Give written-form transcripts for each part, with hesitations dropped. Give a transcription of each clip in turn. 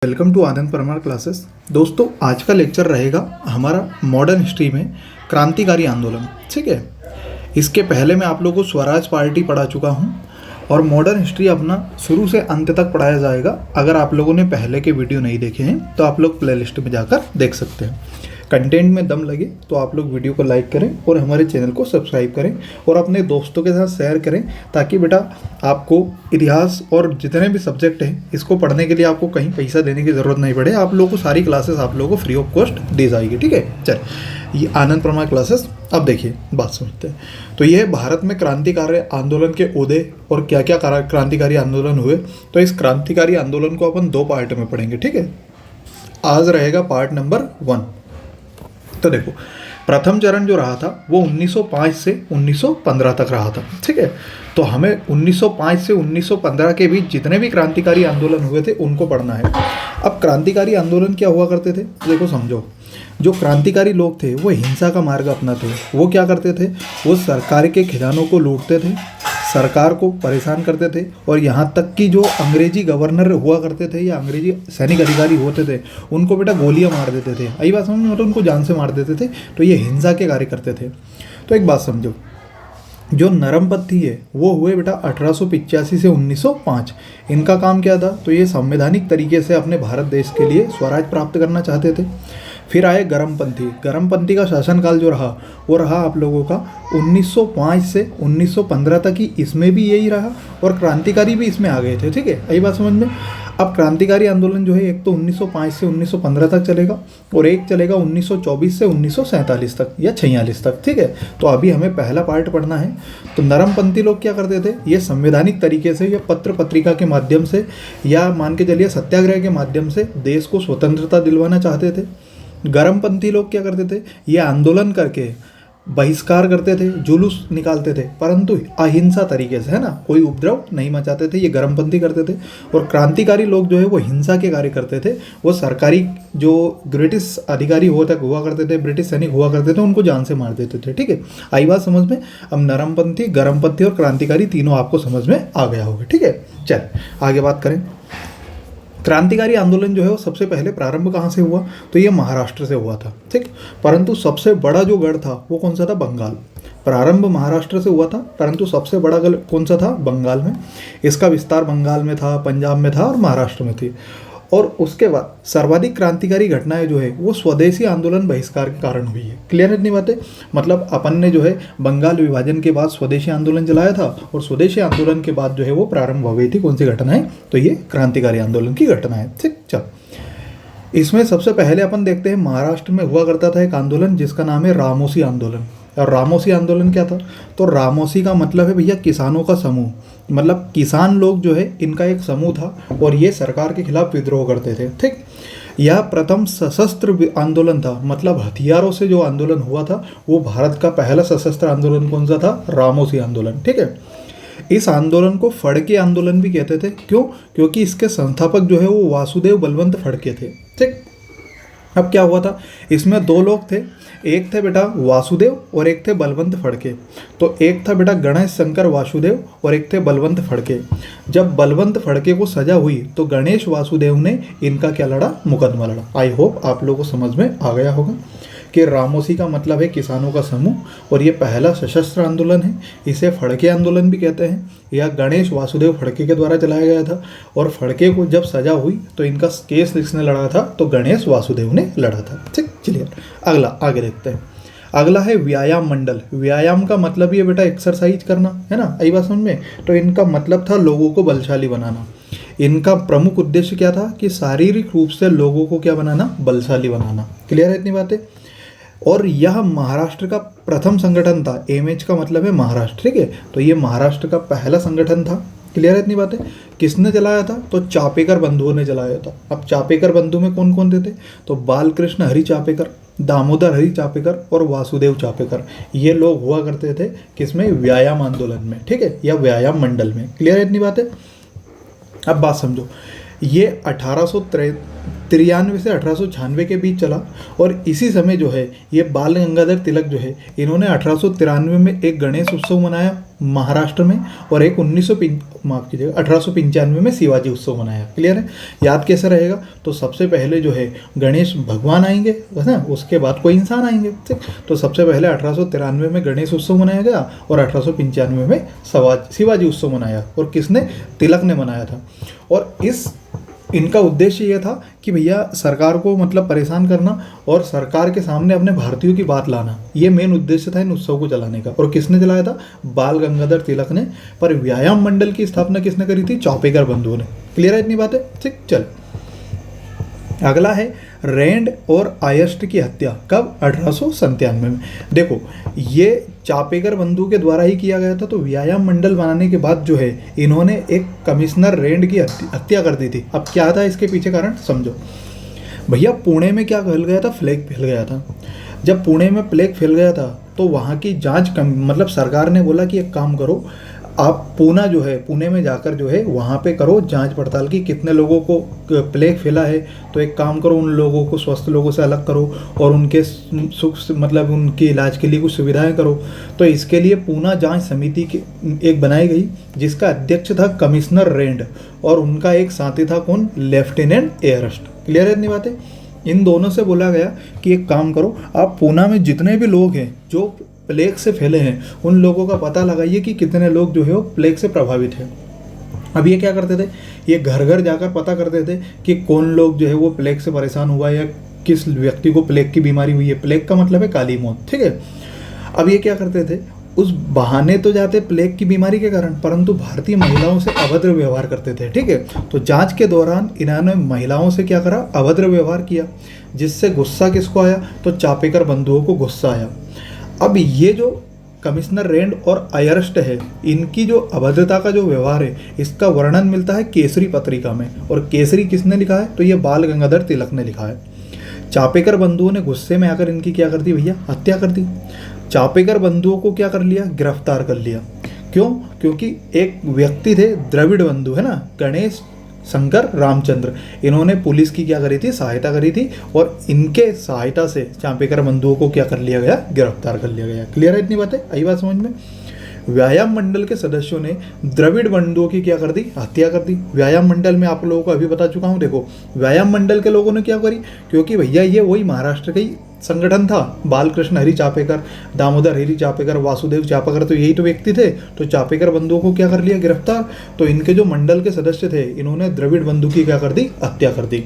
Welcome to Anand Parmar classes. दोस्तों, आज का लेक्चर रहेगा हमारा मॉडर्न हिस्ट्री में क्रांतिकारी आंदोलन। ठीक है, इसके पहले मैं आप लोगों को स्वराज पार्टी पढ़ा चुका हूँ और मॉडर्न हिस्ट्री अपना शुरू से अंत तक पढ़ाया जाएगा। अगर आप लोगों ने पहले के वीडियो नहीं देखे हैं तो आप लोग प्लेलिस्ट में जाकर देख सकते हैं। कंटेंट में दम लगे तो आप लोग वीडियो को लाइक करें और हमारे चैनल को सब्सक्राइब करें और अपने दोस्तों के साथ शेयर करें, ताकि बेटा आपको इतिहास और जितने भी सब्जेक्ट हैं इसको पढ़ने के लिए आपको कहीं पैसा देने की ज़रूरत नहीं पड़े। आप लोगों को सारी क्लासेस आप लोगों को फ्री ऑफ कॉस्ट दी जाएगी। ठीक है, चल ये आनंद परमार क्लासेस। अब देखिए, बात समझते हैं। तो ये भारत में क्रांतिकारी आंदोलन के उदय और क्या क्या क्रांतिकारी आंदोलन हुए। तो इस क्रांतिकारी आंदोलन को अपन दो पार्ट में पढ़ेंगे। ठीक है, आज रहेगा पार्ट नंबर 1। तो देखो, प्रथम चरण जो रहा था वो 1905 से 1915 तक रहा था। ठीक है, तो हमें 1905 से 1915 के बीच जितने भी क्रांतिकारी आंदोलन हुए थे उनको पढ़ना है। अब क्रांतिकारी आंदोलन क्या हुआ करते थे, देखो समझो। जो क्रांतिकारी लोग थे वो हिंसा का मार्ग अपनाते थे। वो क्या करते थे, वो सरकार के खजानों को लूटते थे, सरकार को परेशान करते थे, और यहाँ तक कि जो अंग्रेजी गवर्नर हुआ करते थे या अंग्रेजी सैनिक अधिकारी होते थे उनको बेटा गोलियां मार देते थे। आई बात समझ में, मतलब उनको जान से मार देते थे। तो ये हिंसा के कार्य करते थे। तो एक बात समझो, जो नरमपंथी है वो हुए बेटा 1885 से 1905। इनका काम क्या था, तो ये संवैधानिक तरीके से अपने भारत देश के लिए स्वराज प्राप्त करना चाहते थे। फिर आए गर्मपंथी। गर्मपंथी का शासनकाल जो रहा वो रहा आप लोगों का 1905 से 1915 तक ही। इसमें भी यही रहा और क्रांतिकारी भी इसमें आ गए थे। ठीक है, यही बात समझ में। अब क्रांतिकारी आंदोलन जो है एक तो 1905 से 1915 तक चलेगा और एक चलेगा 1924 से 1947 तक या 46 तक। ठीक है, तो अभी हमें पहला पार्ट पढ़ना है। तो नरमपंथी लोग क्या करते थे, ये संवैधानिक तरीके से या पत्र पत्रिका के माध्यम से या मान के चलिए सत्याग्रह के माध्यम से देश को स्वतंत्रता दिलवाना चाहते थे। गर्मपंथी लोग क्या करते थे, ये आंदोलन करके बहिष्कार करते थे, जुलूस निकालते थे, परंतु अहिंसा तरीके से, है ना, कोई उपद्रव नहीं मचाते थे। ये गर्मपंथी करते थे। और क्रांतिकारी लोग जो है वो हिंसा के कार्य करते थे। वो सरकारी जो ब्रिटिश अधिकारी हुआ करते थे, ब्रिटिश सैनिक हुआ करते थे, उनको जान से मार देते थे। ठीक है, आई बात समझ में। अब नरमपंथी, गर्मपंथी और क्रांतिकारी तीनों आपको समझ में आ गया होगा। ठीक है, चल आगे बात करें। क्रांतिकारी आंदोलन जो है वो सबसे पहले प्रारंभ कहाँ से हुआ, तो ये महाराष्ट्र से हुआ था। ठीक, परंतु सबसे बड़ा जो गढ़ था वो कौन सा था, बंगाल। प्रारंभ महाराष्ट्र से हुआ था, परंतु सबसे बड़ा गढ़ कौन सा था, बंगाल में। इसका विस्तार बंगाल में था, पंजाब में था और महाराष्ट्र में थी। और उसके बाद सर्वाधिक क्रांतिकारी घटनाएं जो है वो स्वदेशी आंदोलन बहिष्कार के कारण हुई है। क्लियर है इतनी बातें। मतलब अपन ने जो है बंगाल विभाजन के बाद स्वदेशी आंदोलन चलाया था और स्वदेशी आंदोलन के बाद जो है वो प्रारंभ हो गई थी कौन सी घटना है, तो ये क्रांतिकारी आंदोलन की घटना है। ठीक, चल इसमें सबसे पहले अपन देखते हैं महाराष्ट्र में हुआ करता था एक आंदोलन जिसका नाम है रामोसी आंदोलन। और रामोसी आंदोलन क्या था, तो रामोसी का मतलब है भैया किसानों का समूह। मतलब किसान लोग जो है इनका एक समूह था और ये सरकार के खिलाफ विद्रोह करते थे। ठीक, यह प्रथम सशस्त्र आंदोलन था। मतलब हथियारों से जो आंदोलन हुआ था वो भारत का पहला सशस्त्र आंदोलन कौन सा था, रामोसी आंदोलन। ठीक है, इस आंदोलन को फड़के आंदोलन भी कहते थे। क्यों, क्योंकि इसके संस्थापक जो है वो वासुदेव बलवंत फड़के थे। ठीक, अब क्या हुआ था, इसमें दो लोग थे, एक थे बेटा वासुदेव और एक थे बलवंत फड़के। तो एक था बेटा गणेश शंकर वासुदेव और एक थे बलवंत फड़के। जब बलवंत फड़के को सजा हुई तो गणेश वासुदेव ने इनका क्या लड़ा, मुकदमा लड़ा। आई होप आप लोगों को समझ में आ गया होगा कि रामोसी का मतलब है किसानों का समूह और ये पहला सशस्त्र आंदोलन है। इसे फड़के आंदोलन भी कहते हैं। यह गणेश वासुदेव फड़के के द्वारा चलाया गया था और फड़के को जब सजा हुई तो इनका केस किसने लड़ा था, तो गणेश वासुदेव ने लड़ा था। ठीक, चलिए अगला आगे देखते हैं। अगला है व्यायाम मंडल। व्यायाम का मतलब ये बेटा एक्सरसाइज करना, है ना, आई बात समझ में। तो इनका मतलब था लोगों को बलशाली बनाना। इनका प्रमुख उद्देश्य क्या था कि शारीरिक रूप से लोगों को क्या बनाना, बलशाली बनाना। क्लियर है इतनी बातें। और यह महाराष्ट्र का प्रथम संगठन था। एमएच का मतलब है महाराष्ट्र। ठीक है, तो ये महाराष्ट्र का पहला संगठन था। क्लियर है इतनी बातें। किसने चलाया था, तो चापेकर बंधुओं ने चलाया था। अब चापेकर बंधु में कौन कौन थे, तो बालकृष्ण हरि चापेकर, दामोदर हरि चापेकर और वासुदेव चापेकर। ये लोग हुआ करते थे किसमें, व्यायाम आंदोलन में। ठीक है, या व्यायाम मंडल में। क्लियर है इतनी बातें। अब बात समझो, ये 1883 1893 से 1896 के बीच चला। और इसी समय जो है ये बाल गंगाधर तिलक जो है इन्होंने 1893 में एक गणेश उत्सव मनाया महाराष्ट्र में, और एक 1895 में शिवाजी उत्सव मनाया। क्लियर है? याद कैसे रहेगा? तो सबसे पहले जो है गणेश भगवान आएंगे, है ना, उसके बाद कोई इंसान आएंगे। ठीक, तो सबसे पहले 1893 में गणेश उत्सव मनाया गया और 1895 में शिवाजी उत्सव मनाया, और किसने? तिलक ने मनाया था। और इनका उद्देश्य यह था कि भैया सरकार को मतलब परेशान करना और सरकार के सामने अपने भारतीयों की बात लाना, ये मेन उद्देश्य था इन उत्सव को चलाने का। और किसने चलाया था? बाल गंगाधर तिलक ने। पर व्यायाम मंडल की स्थापना किसने करी थी? चापेकर बंधुओं ने। क्लियर है इतनी बातें? ठीक, चल अगला है रैंड और आयस्ट की हत्या। कब? 1897 में। देखो ये चापेकर बंधु के द्वारा ही किया गया था। तो व्यायाम मंडल बनाने के बाद जो है इन्होंने एक कमिश्नर रैंड की हत्या कर दी थी। अब क्या था इसके पीछे कारण? समझो भैया, पुणे में क्या फैल गया था? प्लेग फैल गया था। जब पुणे में प्लेग फैल गया था तो वहाँ की जांच मतलब सरकार ने बोला कि एक काम करो, आप पुणे में जाकर जो है वहाँ पे करो जांच पड़ताल की कितने लोगों को प्लेग फैला है। तो एक काम करो, उन लोगों को स्वस्थ लोगों से अलग करो और उनके मतलब उनके इलाज के लिए कुछ सुविधाएं करो। तो इसके लिए पूना जांच समिति की एक बनाई गई, जिसका अध्यक्ष था कमिश्नर रैंड, और उनका एक साथी था कौन? लेफ्टिनेंट एयरस्ट। क्लियर है इतनी बातें? इन दोनों से बोला गया कि एक काम करो, आप पूना में जितने भी लोग हैं जो प्लेग से फैले हैं उन लोगों का पता लगाइए कि कितने लोग जो है वो प्लेग से प्रभावित हैं। अब ये क्या करते थे? ये घर घर जाकर पता करते थे कि कौन लोग जो है वो प्लेग से परेशान हुआ है या किस व्यक्ति को प्लेग की बीमारी हुई है। प्लेग का मतलब है काली मौत। ठीक है? अब ये क्या करते थे? उस बहाने तो जाते प्लेग की बीमारी के कारण, परंतु भारतीय महिलाओं से अभद्र व्यवहार करते थे। ठीक है? तो जांच के दौरान इन्होंने महिलाओं से क्या करा? अभद्र व्यवहार किया, जिससे गुस्सा किसको आया? तो चापेकर बंधुओं को गुस्सा आया। अब ये जो कमिश्नर रैंड और आयरस्ट है, इनकी जो अभद्रता का जो व्यवहार है, इसका वर्णन मिलता है केसरी पत्रिका में। और केसरी किसने लिखा है? तो ये बाल गंगाधर तिलक ने लिखा है। चापेकर बंधुओं ने गुस्से में आकर इनकी क्या कर दी भैया? हत्या कर दी। चापेकर बंधुओं को क्या कर लिया? गिरफ्तार कर लिया। क्यों? क्योंकि एक व्यक्ति थे द्रविड़ बंधु, है ना, गणेश शंकर रामचंद्र, इन्होंने पुलिस की क्या करी थी? सहायता करी थी, और इनके सहायता से चापेकर बंधुओं को क्या कर लिया गया? गिरफ्तार कर लिया गया। क्लियर है इतनी बातें? आई बात समझ में? व्यायाम मंडल के सदस्यों ने द्रविड़ बंधुओं की क्या कर दी? हत्या कर दी। व्यायाम मंडल में आप लोगों को अभी बता चुका हूँ। देखो व्यायाम मंडल के लोगों ने क्या करी? क्योंकि भैया ये वही महाराष्ट्र का ही संगठन था। बालकृष्ण हरि चापेकर, दामोदर हरि चापेकर, वासुदेव चापेकर, तो यही तो व्यक्ति थे। तो चापेकर बंधुओं को क्या कर लिया? गिरफ्तार। तो इनके जो मंडल के सदस्य थे इन्होंने द्रविड़ बंधु की क्या कर दी? हत्या कर दी।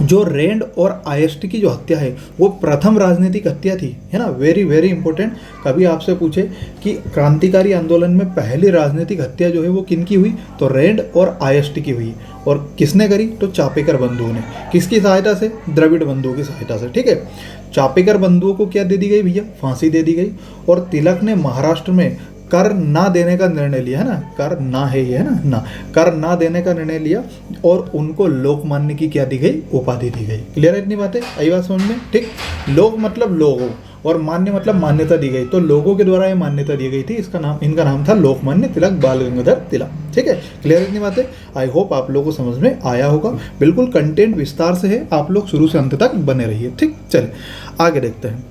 जो रैंड और आयस्ट की जो हत्या है वो प्रथम राजनीतिक हत्या थी, है ना, वेरी वेरी इंपॉर्टेंट। कभी आपसे पूछे कि क्रांतिकारी आंदोलन में पहली राजनीतिक हत्या जो है वो किन की हुई? तो रैंड और आयस्ट की हुई। और किसने करी? तो चापेकर बंधुओं ने। किसकी सहायता से? द्रविड़ बंधुओं की सहायता से। ठीक है? चापेकर बंधुओं को क्या दे दी गई भैया? फांसी दे दी गई। और तिलक ने महाराष्ट्र में कर ना देने का निर्णय लिया, है ना, कर ना है ये, है ना, ना कर ना देने का निर्णय लिया, और उनको लोकमान्य की क्या दी गई? उपाधि दी गई। क्लियर है इतनी बातें? आई बात समझ में? ठीक, लोक मतलब लोगों और मान्य मतलब मान्यता दी गई। तो लोगों के द्वारा ये मान्यता दी गई थी। इनका नाम था लोकमान्य तिलक बाल गंगाधर तिलक। ठीक है? क्लियर इतनी बातें? आई होप आप लोगों को समझ में आया होगा। बिल्कुल कंटेंट विस्तार से है, आप लोग शुरू से अंत तक बने रहिए। ठीक, चलिए आगे देखते हैं।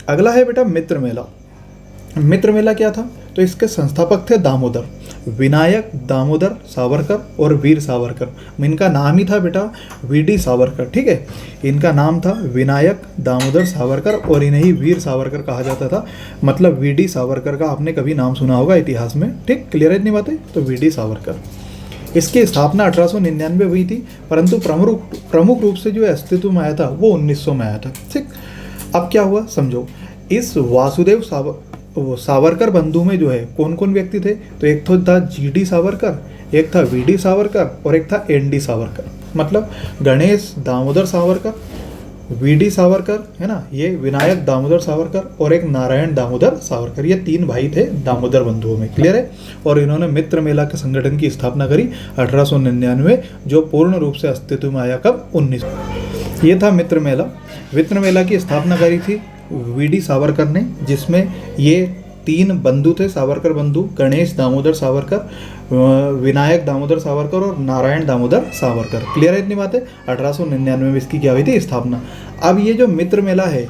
अगला है बेटा मित्र मेला। मित्र मेला क्या था? तो इसके संस्थापक थे दामोदर, विनायक दामोदर सावरकर और वीर सावरकर। इनका नाम ही था बेटा वीडी सावरकर। ठीक है? इनका नाम था विनायक दामोदर सावरकर और इन्हें ही वीर सावरकर कहा जाता था। मतलब वीडी सावरकर का आपने कभी नाम सुना होगा इतिहास में। ठीक, क्लियर है इतनी बातें? तो वीडी सावरकर। इसकी स्थापना 1899 हुई थी, परंतु प्रमुख रूप से जो अस्तित्व में आया था वो 1900 में आया था। ठीक, अब क्या हुआ समझो। इस वासुदेव सावरकर बंधु में जो है कौन कौन व्यक्ति थे? तो एक तो था GD सावरकर, एक था VD सावरकर और एक था ND सावरकर। मतलब गणेश दामोदर सावरकर, VD सावरकर, है ना, ये विनायक दामोदर सावरकर और एक नारायण दामोदर सावरकर, ये 3 भाई थे दामोदर बंधुओं में। क्लियर है? और इन्होंने मित्र मेला के संगठन की स्थापना करी 1899, जो पूर्ण रूप से अस्तित्व में आया कब? 1900। ये था मित्र मेला। मित्र मेला की स्थापना करी थी VD सावरकर ने, जिसमें ये 3 बंधु थे, सावरकर बंधु, गणेश दामोदर सावरकर, विनायक दामोदर सावरकर और नारायण दामोदर सावरकर। क्लियर है इतनी बातें। 1899 में इसकी क्या हुई थी, स्थापना। अब ये जो मित्र मेला है,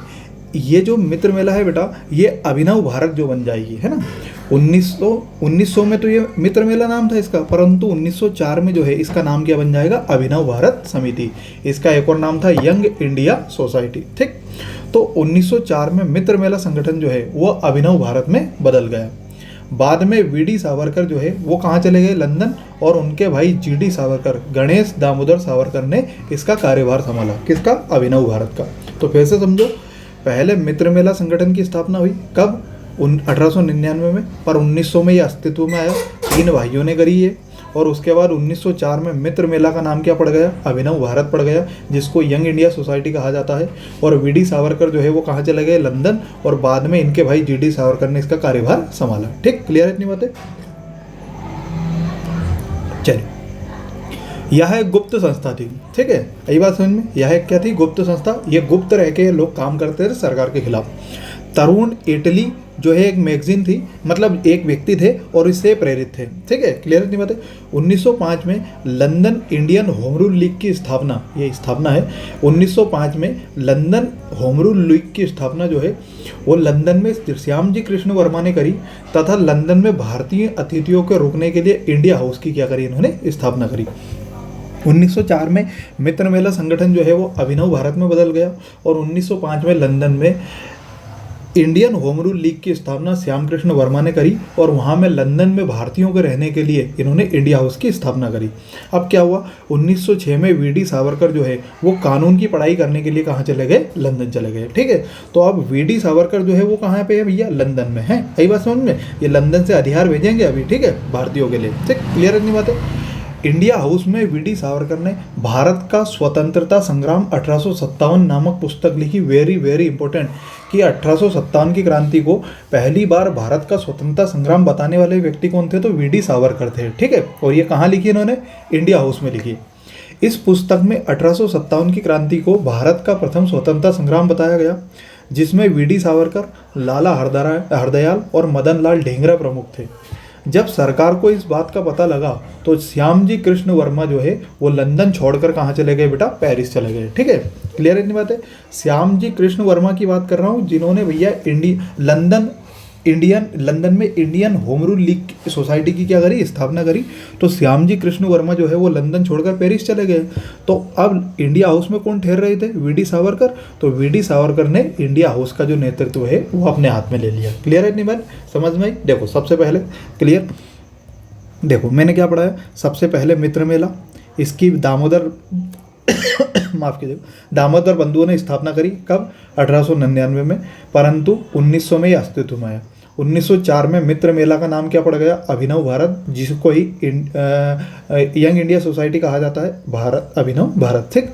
ये जो मित्र मेला है बेटा, ये अभिनव भारत जो बन जाएगी, है ना। 1900 में तो ये मित्र मेला नाम था इसका, परंतु 1904 में जो है इसका नाम क्या बन जाएगा, अभिनव भारत समिति। इसका एक और नाम था यंग इंडिया सोसाइटी। ठीक, तो 1904 में मित्र मेला संगठन जो है वो अभिनव भारत में बदल गया। बाद में वीडी सावरकर जो है वो कहाँ चले गए, लंदन, और उनके भाई जीडी सावरकर, गणेश दामोदर सावरकर ने इसका कार्यभार संभाला। किसका, अभिनव भारत का। तो फिर से समझो, पहले मित्र मेला संगठन की स्थापना हुई कब, 1899 में, पर 1900 में ये अस्तित्व में आया, 3 भाइयों ने करी ये। और उसके बाद 1904 में मित्र मेला का नाम क्या पड़ गया, अभिनव भारत पड़ गया, जिसको यंग इंडिया सोसाइटी कहा जाता है। और वीडी सावरकर जो है वो कहाँ चले गए, लंदन, और बाद में इनके भाई जीडी सावरकर ने इसका कार्यभार संभाला। ठीक, क्लियर है इतनी बातें। चलिए, यह एक गुप्त संस्था थी। ठीक है, यही बात समझ में। यह एक क्या थी, गुप्त संस्था। ये गुप्त रह के लोग काम करते थे सरकार के खिलाफ। तरुण इटली जो है एक मैगजीन थी, मतलब एक व्यक्ति थे और इससे प्रेरित थे। ठीक है, क्लियर इतनी बात है। 1905 में London Indian home rule league की स्थापना, ये स्थापना है 1905 में लंदन होम रूल लीग की स्थापना जो है वो लंदन में श्यामजी कृष्ण वर्मा ने करी, तथा लंदन में भारतीय अतिथियों के रुकने के लिए इंडिया हाउस की क्या करी, इन्होंने स्थापना करी। 1904 में मित्र मेला संगठन जो है वो अभिनव भारत में बदल गया, और 1905 में लंदन में इंडियन होम रूल लीग की स्थापना श्याम कृष्ण वर्मा ने करी, और वहाँ में लंदन में भारतीयों के रहने के लिए इन्होंने इंडिया हाउस की स्थापना करी। अब क्या हुआ, 1906 में वीडी सावरकर जो है वो कानून की पढ़ाई करने के लिए कहाँ चले गए, लंदन चले गए। ठीक है, तो अब वीडी सावरकर जो है वो कहाँ पे है भैया, लंदन में है। यही बात समझ में, ये लंदन से अधिहार भेजेंगे अभी। ठीक है, भारतीयों के लिए। ठीक, क्लियर इतनी बात है। इंडिया हाउस में वीडी सावरकर ने भारत का स्वतंत्रता संग्राम 1857 नामक पुस्तक लिखी। वेरी वेरी इंपॉर्टेंट, कि 1857 की क्रांति को पहली बार भारत का स्वतंत्रता संग्राम बताने वाले व्यक्ति कौन थे, तो वीडी सावरकर थे। ठीक है, और ये कहाँ लिखी इन्होंने, इंडिया हाउस में लिखी। इस पुस्तक में 1857 की क्रांति को भारत का प्रथम स्वतंत्रता संग्राम बताया गया, जिसमें वीडी सावरकर, लाला हरदयाल और मदन लाल ढींगरा प्रमुख थे। जब सरकार को इस बात का पता लगा तो श्यामजी कृष्ण वर्मा जो है वो लंदन छोड़कर कहाँ चले गए बेटा, पेरिस चले गए। ठीक है, क्लियर इतनी बात है। श्यामजी कृष्ण वर्मा की बात कर रहा हूँ, जिन्होंने भैया लंदन में Indian home rule league society की क्या करी, स्थापना करी। तो श्यामजी कृष्ण वर्मा जो है वो लंदन छोड़कर पेरिस चले गए। तो अब इंडिया हाउस में कौन ठहर रहे थे, वीडी सावरकर। तो वीडी सावरकर ने इंडिया हाउस का जो नेतृत्व है वो अपने हाथ में ले लिया। क्लियर है इतनी बात, समझ में आई। देखो सबसे पहले क्लियर, देखो मैंने क्या पढ़ाया, सबसे पहले मित्र मेला, इसकी दामोदर माफ़ कीजिए, दामोदर बंधुओं ने स्थापना करी कब, 1899 में, परंतु 1900 में ये अस्तित्व में आया। 1904 में मित्र मेला का नाम क्या पड़ गया, अभिनव भारत, जिसको ही यंग इंडिया सोसाइटी कहा जाता है, भारत, अभिनव भारत। ठीक,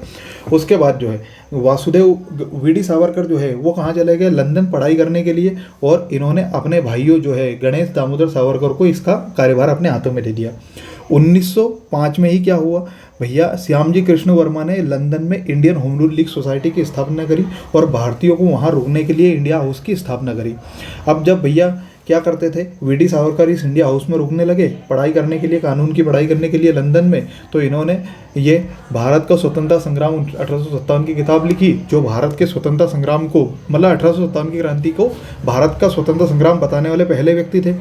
उसके बाद जो है वासुदेव वीडी सावरकर जो है वो कहाँ चले गए, लंदन पढ़ाई करने के लिए, और इन्होंने अपने भाइयों जो है गणेश दामोदर सावरकर को इसका कार्यभार अपने हाथों में दे दिया। 1905 में ही क्या हुआ भैया, श्यामजी कृष्ण वर्मा ने लंदन में Indian home rule league society की स्थापना करी और भारतीयों को वहाँ रुकने के लिए इंडिया हाउस की स्थापना करी। अब जब भैया क्या करते थे, वीडी सावरकर इस इंडिया हाउस में रुकने लगे पढ़ाई करने के लिए, कानून की पढ़ाई करने के लिए लंदन में, तो इन्होंने ये भारत का स्वतंत्रता संग्राम 1857 की किताब लिखी, जो भारत के स्वतंत्रता संग्राम को, मतलब 1857 की क्रांति को भारत का स्वतंत्रता संग्राम बताने वाले पहले व्यक्ति थे।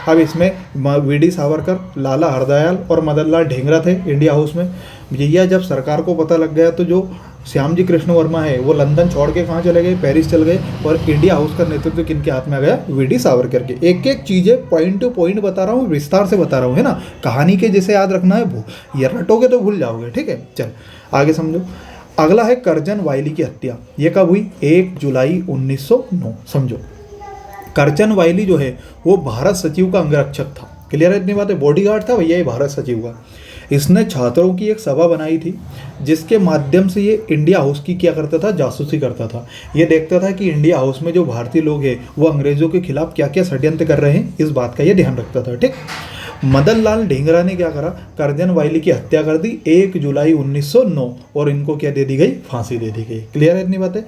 अब इसमें वीडी सावरकर, लाला हरदयाल और मदन लाल ढींगरा थे इंडिया हाउस में। भैया जब सरकार को पता लग गया तो जो श्यामजी कृष्ण वर्मा है वो लंदन छोड़ के कहाँ चले गए, पेरिस चल गए, और इंडिया हाउस का नेतृत्व किनके हाथ में आ गया, वीडी सावरकर के। एक एक चीज़ें पॉइंट टू पॉइंट बता रहा हूँ, विस्तार से बता रहा हूँ, है ना, कहानी के जैसे याद रखना है, ये रटोगे तो भूल जाओगे। ठीक है, चल आगे समझो। अगला है करजन वायली की हत्या। ये कब हुई, 1 जुलाई 1909। समझो, करजन वायली जो है वो भारत सचिव का अंगरक्षक था। क्लियर है इतनी बात है, बॉडीगार्ड था भैया ये भारत सचिव का। इसने छात्रों की एक सभा बनाई थी, जिसके माध्यम से ये इंडिया हाउस की क्या करता था, जासूसी करता था। ये देखता था कि इंडिया हाउस में जो भारतीय लोग हैं वो अंग्रेज़ों के खिलाफ क्या क्या षड्यंत्र कर रहे हैं, इस बात का ये ध्यान रखता था। ठीक, मदन लाल ढींगरा ने क्या करा, करजन वायली की हत्या कर दी 1 जुलाई 1909, और इनको क्या दे दी गई, फांसी दे दी गई। क्लियर है इतनी बातें।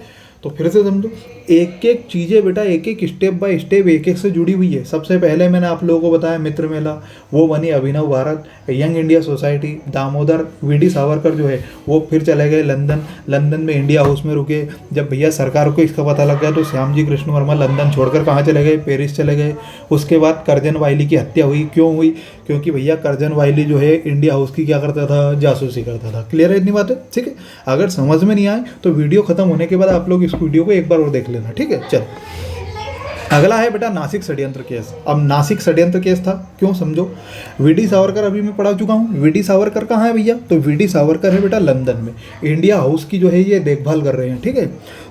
तो फिर से समझो, एक एक चीज़ें बेटा एक एक स्टेप बाय स्टेप एक एक से जुड़ी हुई है। सबसे पहले मैंने आप लोगों को बताया मित्र मेला, वो बनी Abhinav Bharat, young India society, Damodar V D Savarkar जो है वो फिर चले गए लंदन, लंदन में इंडिया हाउस में रुके। जब भैया सरकार को इसका पता लग गया तो श्यामजी कृष्ण वर्मा लंदन छोड़कर कहाँ चले गए, पेरिस चले गए। उसके बाद करजन वाइली की हत्या हुई। क्यों हुई? क्योंकि भैया करजन वाइली जो है इंडिया हाउस की क्या करता था, जासूसी करता था। क्लियर है इतनी बात है? ठीक है, अगर समझ में नहीं आए तो वीडियो खत्म होने के बाद आप लोग इस वीडियो को एक बार और देख लेना। ठीक है, चल अगला है बेटा नासिक षड्यंत्र केस। अब नासिक षड्यंत्र केस था, क्यों समझो। वीडी सावरकर अभी मैं पढ़ा चुका हूँ। वीडी सावरकर कहाँ है भैया? तो वीडी सावरकर है बेटा लंदन में, इंडिया हाउस की जो है ये देखभाल कर रहे हैं। ठीक है,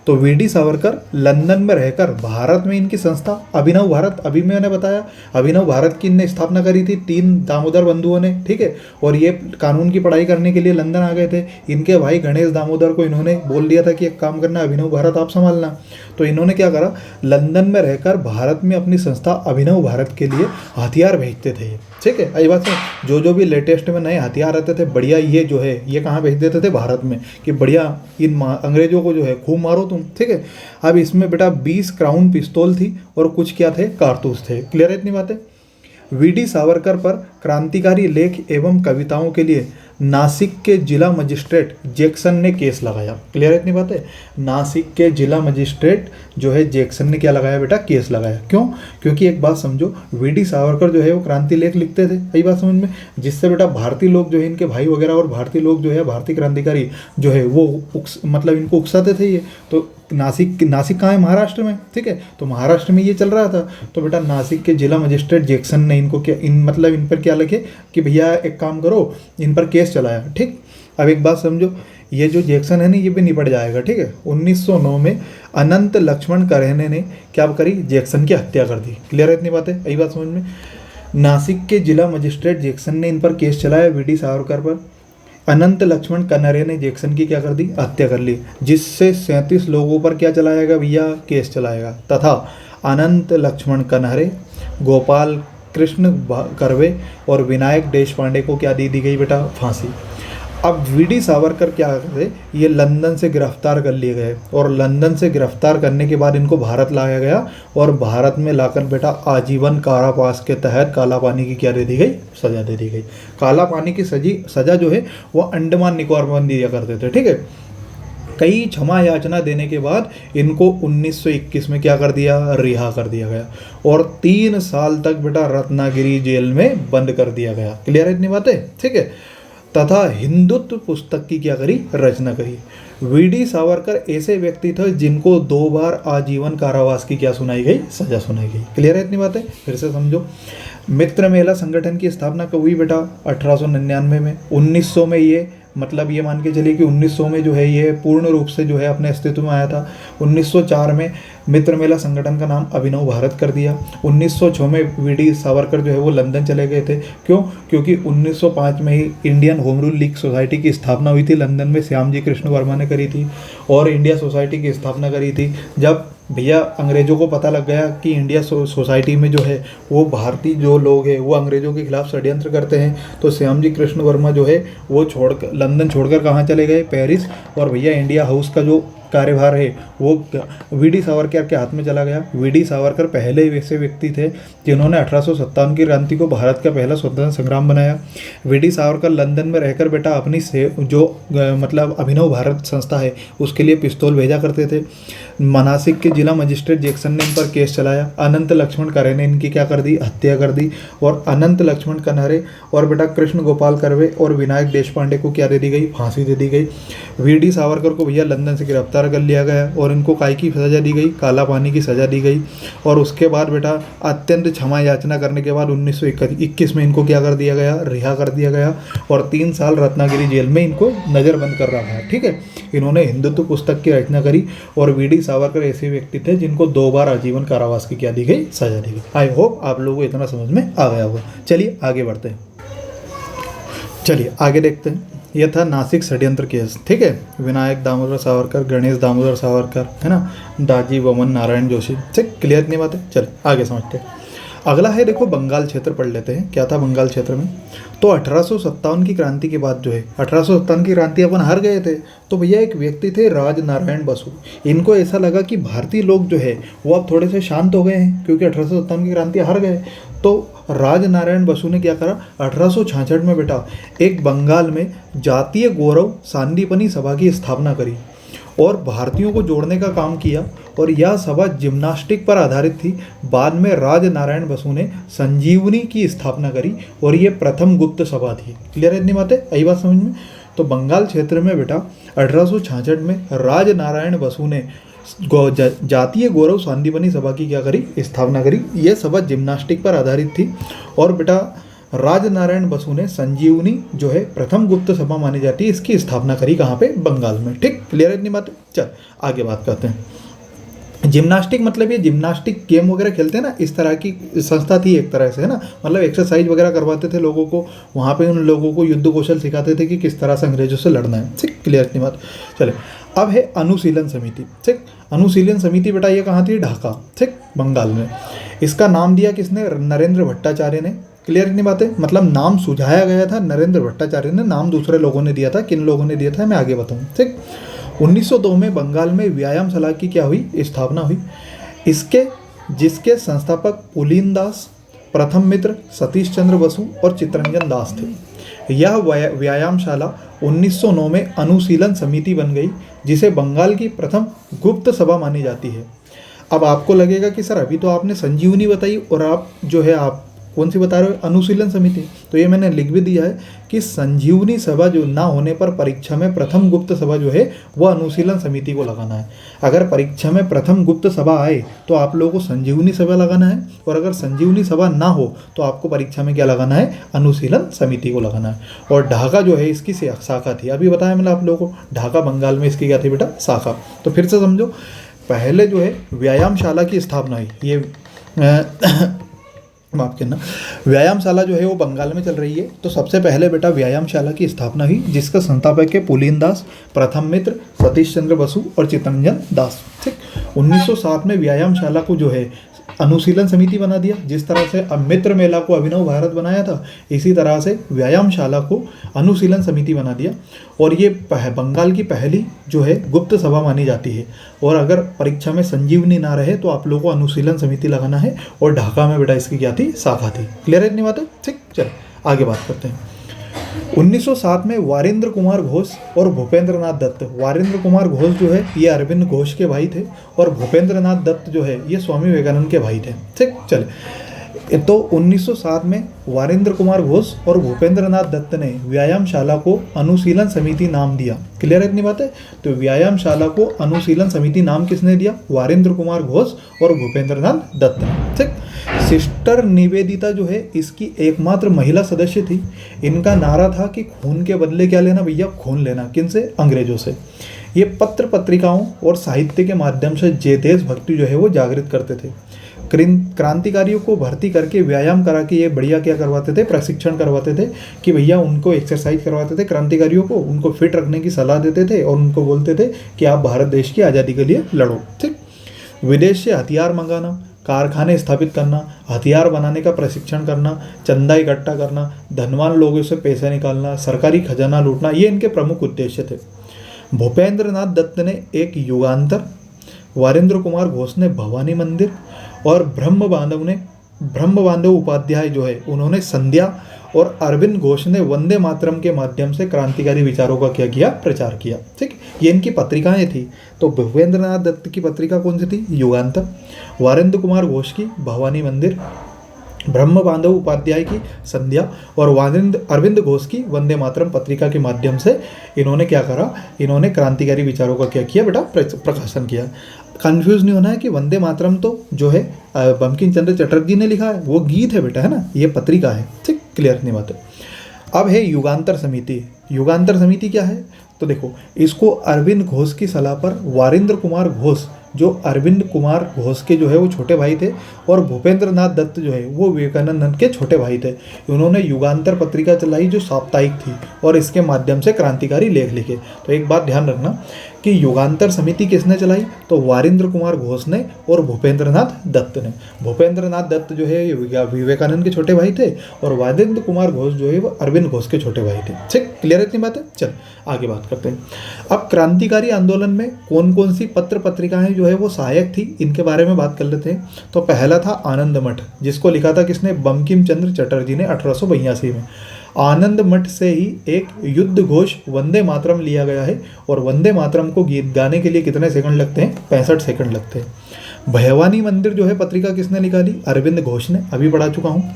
तो वीडी सावरकर लंदन में रहकर भारत में इनकी संस्था अभिनव भारत, अभी मैंने बताया अभिनव भारत की इनने स्थापना करी थी 3 दामोदर बंधुओं ने। ठीक है, और ये कानून की पढ़ाई करने के लिए लंदन आ गए थे। इनके भाई गणेश दामोदर को इन्होंने बोल दिया था कि एक काम करना, अभिनव भारत आप संभालना। तो इन्होंने क्या करा, लंदन में रहकर भारत में अपनी संस्था अभिनव भारत के लिए हथियार भेजते थे। ठीक है, ये बात है, जो भी लेटेस्ट में नए हथियार आते थे बढ़िया, ये जो है ये कहाँ भेज देते थे, भारत में, कि बढ़िया इन अंग्रेजों को जो है खूब मारो तुम। ठीक है, अब इसमें बेटा 20 क्राउन पिस्तौल थी और कुछ क्या थे, कारतूस थे। क्लियर है इतनी बातें? वीडी सावरकर पर क्रांतिकारी लेख एवं कविताओं के लिए नासिक के जिला मजिस्ट्रेट जैक्सन ने केस लगाया। क्लियर है इतनी बात है? नासिक के जिला मजिस्ट्रेट जो है जैक्सन ने क्या लगाया बेटा, केस लगाया। क्यों? क्योंकि एक बात समझो, वीडी सावरकर जो है वो क्रांति लेख लिखते थे, यही बात समझ में, जिससे बेटा भारतीय लोग जो है इनके भाई वगैरह और भारतीय लोग जो है भारतीय क्रांतिकारी जो है वो मतलब इनको उकसाते थे ये। तो नासिक कहाँ है, महाराष्ट्र में। ठीक है, तो महाराष्ट्र में ये चल रहा था। तो बेटा नासिक के जिला मजिस्ट्रेट जैक्सन ने इनको क्या इन पर क्या लिखे कि भैया एक काम करो, इन पर केस चलाया। ठीक, अब एक बात समझो, ये जो जैक्सन है ना ये भी निपट जाएगा। ठीक है, 1909 में अनंत लक्ष्मण करहने ने क्या करी, जैक्सन की हत्या कर दी। क्लियर है इतनी बात है? यही बात समझ में। नासिक के जिला मजिस्ट्रेट जैक्सन ने इन पर केस चलाया, वीडी सावरकर पर। अनंत लक्ष्मण कन्हरे ने जैक्सन की क्या कर दी, हत्या कर ली, जिससे 37 लोगों पर क्या चलाएगा भैया, केस चलाएगा। तथा अनंत लक्ष्मण कन्हरे, गोपाल कृष्ण कर्वे और विनायक देशपांडे को क्या दी गई बेटा, फांसी। अब वीडी सावरकर क्या करते, ये लंदन से गिरफ्तार कर लिए गए और लंदन से गिरफ्तार करने के बाद इनको भारत लाया गया और भारत में लाकर बेटा आजीवन कारावास के तहत काला पानी की क्या दे दी गई, सजा दे दी गई। काला पानी की सजा जो है वो अंडमान निकोबार में दिया करते थे। ठीक है, कई क्षमा याचना देने के बाद इनको 1921 में क्या कर दिया, रिहा कर दिया गया और 3 साल तक बेटा रत्नागिरी जेल में बंद कर दिया गया। क्लियर है इतनी बातें? ठीक है, तथा हिंदुत्व पुस्तक की क्या करी, रचना करी। वीडी सावरकर ऐसे व्यक्ति थे जिनको 2 बार आजीवन कारावास की क्या सुनाई गई, सजा सुनाई गई। क्लियर है इतनी बातें? फिर से समझो, मित्र मेला संगठन की स्थापना कब हुई बेटा, 1899 में। 1900 में ये मतलब ये मान के चलिए कि 1900 में जो है ये पूर्ण रूप से जो है अपने अस्तित्व में आया था। 1904 में मित्र मेला संगठन का नाम अभिनव भारत कर दिया। 1906 में वीडी सावरकर जो है वो लंदन चले गए थे। क्यों? क्योंकि 1905 में ही Indian home rule league society की स्थापना हुई थी लंदन में, श्यामजी कृष्ण वर्मा ने करी थी और इंडिया सोसाइटी की स्थापना करी थी। जब भैया अंग्रेज़ों को पता लग गया कि इंडिया सोसाइटी में जो है वो भारतीय जो लोग हैं वो अंग्रेज़ों के खिलाफ षड्यंत्र करते हैं, तो श्यामजी कृष्ण वर्मा जो है वो लंदन छोड़कर कहाँ चले गए, पेरिस। और भैया इंडिया हाउस का जो कार्यभार है वो वीडी सावरकर के हाथ में चला गया। वीडी सावरकर पहले वैसे व्यक्ति थे जिन्होंने 1857 की क्रांति को भारत का पहला स्वतंत्रता संग्राम बनाया। वीडी सावरकर लंदन में रहकर बेटा अपनी जो मतलब अभिनव भारत संस्था है उसके लिए पिस्तौल भेजा करते थे। मनासिक के जिला मजिस्ट्रेट जैक्सन ने इन पर केस चलाया। अनंत लक्ष्मण करे ने इनकी क्या कर दी, हत्या कर दी। और अनंत लक्ष्मण कन्हरे और बेटा कृष्ण गोपाल कर्वे और विनायक देशपांडे को क्या दे दी गई, फांसी दे दी गई। वीडी सावरकर को भैया लंदन से गिरफ्तार कर लिया गया और इनको काय की सज़ा दी गई, काला पानी की सज़ा दी गई। और उसके बाद बेटा अत्यंत क्षमा याचना करने के बाद 1921 में इनको क्या कर दिया गया, रिहा कर दिया गया और 3 साल रत्नागिरी जेल में इनको नज़रबंद कर रखा है। ठीक है, इन्होंने हिंदुत्व पुस्तक की रचना करी और वीडी सावरकर ऐसे व्यक्ति थे जिनको 2 बार आजीवन कारावास की क्या दी गई, सजा दी गई। आई होप आप लोगों को इतना समझ में आ गया होगा। चलिए आगे बढ़ते हैं, चलिए आगे देखते हैं। यह था नासिक षड्यंत्र केस। ठीक है, विनायक दामोदर सावरकर, गणेश दामोदर सावरकर, है ना, दाजी वमन नारायण जोशी। ठीक, क्लियर नहीं बात है? चल आगे समझते हैं। अगला है देखो बंगाल क्षेत्र पढ़ लेते हैं, क्या था बंगाल क्षेत्र में। तो 1857 की क्रांति के बाद जो है, 1857 की क्रांति अपन हार गए थे, तो भैया एक व्यक्ति थे राजनारायण बसु। इनको ऐसा लगा कि भारतीय लोग जो है वो अब थोड़े से शांत हो गए हैं, क्योंकि 1857 की क्रांति हार गए। तो राजनारायण बसु ने क्या करा, 1866 में बेटा एक बंगाल में जातीय गौरव सांदीपनि सभा की स्थापना करी और भारतीयों को जोड़ने का काम किया। और यह सभा जिम्नास्टिक पर आधारित थी। बाद में राजनारायण बसु ने संजीवनी की स्थापना करी और ये प्रथम गुप्त सभा थी। क्लियर है इतनी बातें, आई बात समझ में। तो बंगाल क्षेत्र में बेटा 1866 में राजनारायण बसु ने जातीय गौरव सांदीपनि सभा की क्या करी, स्थापना करी। यह सभा जिम्नास्टिक पर आधारित थी और बेटा राजनारायण बसु ने संजीवनी जो है प्रथम गुप्त सभा मानी जाती है, इसकी स्थापना करी कहाँ पे, बंगाल में। ठीक, क्लियर है इतनी बात। चल आगे बात करते हैं। जिम्नास्टिक मतलब ये जिम्नास्टिक गेम वगैरह खेलते हैं ना, इस तरह की संस्था थी एक तरह से, है ना। मतलब एक्सरसाइज वगैरह करवाते थे लोगों को, वहाँ पे उन लोगों को युद्ध कौशल सिखाते थे कि किस तरह से अंग्रेजों से लड़ना है। ठीक, क्लियर इतनी बात। चले अब है अनुशीलन समिति। ठीक, अनुशीलन समिति बेटा ये कहाँ थी, ढाका। ठीक, बंगाल में। इसका नाम दिया किसने, नरेंद्र भट्टाचार्य ने। क्लियर इतनी बातें, मतलब नाम सुझाया गया था नरेंद्र भट्टाचार्य ने, नाम दूसरे लोगों ने दिया था। किन लोगों ने दिया था मैं आगे बताऊँ। ठीक, 1902 में बंगाल में व्यायामशाला की क्या हुई, स्थापना हुई। जिसके संस्थापक पुलीन दास, प्रथम मित्र सतीश चंद्र बसु और चित्तरंजन दास थे। यह व्यायामशाला 1909 में अनुशीलन समिति बन गई, जिसे बंगाल की प्रथम गुप्त सभा मानी जाती है। अब आपको लगेगा कि सर अभी तो आपने संजीवनी बताई और आप जो है आप कौन सी बता रहे हो, अनुशीलन समिति। तो ये मैंने लिख भी दिया है कि संजीवनी सभा जो ना होने पर परीक्षा में प्रथम गुप्त सभा जो है वह अनुशीलन समिति को लगाना है। अगर परीक्षा में प्रथम गुप्त सभा आए तो आप लोगों को संजीवनी सभा लगाना है, और अगर संजीवनी सभा ना हो तो आपको परीक्षा में क्या लगाना है, अनुशीलन समिति को लगाना है। और ढाका जो है इसकी शाखा थी। अभी बताया मैंने आप लोगों को, ढाका बंगाल में इसकी क्या थी बेटा, शाखा। तो फिर से समझो, पहले जो है व्यायामशाला की स्थापना हुई, ये माफ करना, व्यायामशाला जो है वो बंगाल में चल रही है। तो सबसे पहले बेटा व्यायामशाला की स्थापना हुई, जिसका संस्थापक है पुलीन दास, प्रथम मित्र सतीश चंद्र बसु और चित्तरंजन दास। ठीक, 1907 में व्यायामशाला को जो है अनुशीलन समिति बना दिया। जिस तरह से मित्र मेला को अभिनव भारत बनाया था, इसी तरह से व्यायामशाला को अनुशीलन समिति बना दिया। और ये बंगाल की पहली जो है गुप्त सभा मानी जाती है। और अगर परीक्षा में संजीवनी ना रहे तो आप लोगों को अनुशीलन समिति लगाना है। और ढाका में बेटा इसकी क्या थी, शाखा थी। क्लियर है इतनी बात है। ठीक, चल आगे बात करते हैं। 1907 में वारेंद्र कुमार घोष और भूपेंद्र नाथ दत्त, वारेंद्र कुमार घोष जो है ये अरविंद घोष के भाई थे, और भूपेंद्र नाथ दत्त जो है ये स्वामी विवेकानंद के भाई थे। ठीक, चले तो 1907 में वारेंद्र कुमार घोष और भूपेंद्र नाथ दत्त ने व्यायामशाला को अनुशीलन समिति नाम दिया। क्लियर है इतनी बात है। तो व्यायामशाला को अनुशीलन समिति नाम किसने दिया, वारेंद्र कुमार घोष और भूपेंद्र नाथ दत्त ने। ठीक, सिस्टर निवेदिता जो है इसकी एकमात्र महिला सदस्य थी। इनका नारा था कि खून के बदले क्या लेना भैया, खून लेना। किनसे, अंग्रेजों से। ये पत्र पत्रिकाओं और साहित्य के माध्यम से देशभक्ति जो है वो जागृत करते थे। क्रांतिकारियों को भर्ती करके व्यायाम करा के ये बढ़िया क्या करवाते थे, प्रशिक्षण करवाते थे कि भैया उनको एक्सरसाइज करवाते थे। क्रांतिकारियों को उनको फिट रखने की सलाह देते थे और उनको बोलते थे कि आप भारत देश की आज़ादी के लिए लड़ो। ठीक, विदेश से हथियार मंगाना, कारखाने स्थापित करना, हथियार बनाने का प्रशिक्षण करना, चंदा इकट्ठा करना, धनवान लोगों से पैसे निकालना, सरकारी खजाना लूटना, ये इनके प्रमुख उद्देश्य थे। भूपेंद्र नाथ दत्त ने एक युगांतर, वारेंद्र कुमार घोष ने भवानी मंदिर और ब्रह्म बांधव उपाध्याय जो है उन्होंने संध्या, और अरविंद घोष ने वंदे मातरम के माध्यम से क्रांतिकारी विचारों का क्या किया, प्रचार किया। ठीक, ये इनकी पत्रिकाएं थी। तो भूपेंद्र नाथ दत्त की पत्रिका कौन सी थी, युगांतर, वारेंद्र कुमार घोष की भवानी मंदिर, ब्रह्म बांधव उपाध्याय की संध्या और अरविंद घोष की वंदे मातरम पत्रिका के माध्यम से इन्होंने क्या करा, इन्होंने क्रांतिकारी विचारों का क्या किया बेटा, प्रकाशन किया। कंफ्यूज नहीं होना है कि वंदे मातरम तो जो है बंकिम चंद्र चटर्जी ने लिखा है, वो गीत है बेटा, है ना, ये पत्रिका है। ठीक, क्लियर नहीं बात है। अब है युगांतर समिति। युगांतर समिति क्या है, तो देखो इसको अरविंद घोष की सलाह पर वारेंद्र कुमार घोष जो अरविंद कुमार घोष के जो है वो छोटे भाई थे, और भूपेंद्र नाथ दत्त जो है वो विवेकानंद के छोटे भाई थे। उन्होंने युगांतर पत्रिका चलाई जो साप्ताहिक थी, और इसके माध्यम से क्रांतिकारी लेख लिखे। तो एक बात ध्यान रखना कि युगांतर समिति किसने चलाई, तो वारिंद्र कुमार घोष ने और भूपेंद्र नाथ दत्त ने। भूपेंद्र नाथ दत्त जो है विवेकानंद के छोटे भाई थे, और वारिंद्र कुमार घोष जो है वो अरविंद घोष के छोटे भाई थे। ठीक, क्लियर है इतनी बात है। चल आगे बात करते हैं। अब क्रांतिकारी आंदोलन में कौन कौन सी पत्र पत्रिकाएं जो है वो सहायक थी, इनके बारे में बात कर लेते हैं। तो पहला था आनंद मठ, जिसको लिखा था किसने, बंकिम चंद्र चटर्जी ने 1882 में। आनंद मठ से ही एक युद्ध घोष वंदे मातरम लिया गया है, और वंदे मातरम को गीत गाने के लिए कितने सेकंड लगते हैं, 65 सेकंड लगते हैं। भवानी मंदिर जो है पत्रिका किसने निकाली, अरविंद घोष ने, अभी पढ़ा चुका हूँ।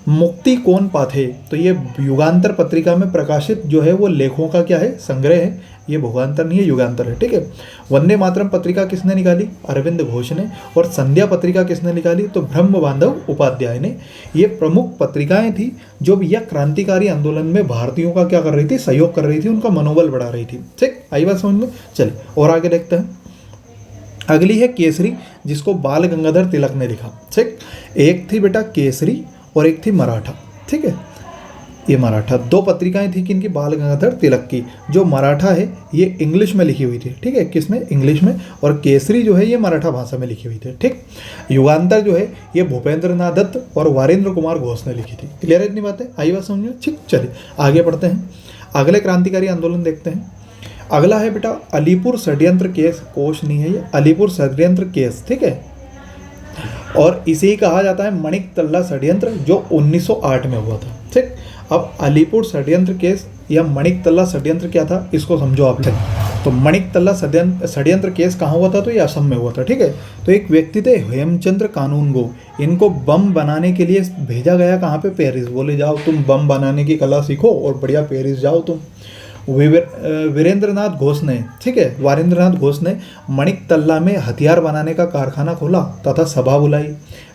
मुक्ति कौन पाथे, तो ये युगांतर पत्रिका में प्रकाशित जो है वो लेखों का क्या है, संग्रह है। ये भुगांतर नहीं है, युगांतर है। ठीक है। वंदे मातरम पत्रिका किसने निकाली, अरविंद घोष ने। और संध्या पत्रिका किसने निकाली, तो ब्रह्म बांधव उपाध्याय ने। ये प्रमुख पत्रिकाएं थी जो भैया क्रांतिकारी आंदोलन में भारतीयों का क्या कर रही थी, सहयोग कर रही थी, उनका मनोबल बढ़ा रही थी। ठीक, आई बात समझ में। चलिए और आगे देखते हैं। अगली है केसरी, जिसको बाल गंगाधर तिलक ने लिखा। ठीक, एक थी बेटा केसरी और एक थी मराठा। ठीक है, ये मराठा, दो पत्रिकाएं थी किनकी, बाल गंगाधर तिलक की। जो मराठा है ये इंग्लिश में लिखी हुई थी। ठीक है, किसमें, इंग्लिश में। और केसरी जो है ये मराठा भाषा में लिखी हुई थी। ठीक, युगांतर जो है ये भूपेंद्र नाथ दत्त और वारिंद्र कुमार घोष ने लिखी थी। क्लियर है इतनी बातें, आई बात समझ में। ठीक, चलिए आगे बढ़ते हैं। अगले क्रांतिकारी आंदोलन देखते हैं। अगला है बेटा अलीपुर षड्यंत्र केस, कोश नहीं है ये, अलीपुर षड्यंत्र केस। ठीक है, और इसे ही कहा जाता है मणिक तल्ला षड्यंत्र, जो 1908 में हुआ था। ठीक, अब अलीपुर षड्यंत्र केस या मणिक तल्ला षड्यंत्र क्या था, इसको समझो आप। तो मणिक तल्ला षड्यंत्र केस कहाँ हुआ था, तो ये असम में हुआ था। ठीक है, तो एक व्यक्ति थे हेमचंद्र कानूनगो, इनको बम बनाने के लिए भेजा गया कहाँ पे, पेरिस। बोले जाओ तुम बम बनाने की कला सीखो और बढ़िया पेरिस जाओ तुम। वीरेंद्र नाथ घोष ने, ठीक है, वारिंद्र नाथ घोष ने मणिक तल्ला में हथियार बनाने का कारखाना खोला तथा सभा बुलाई,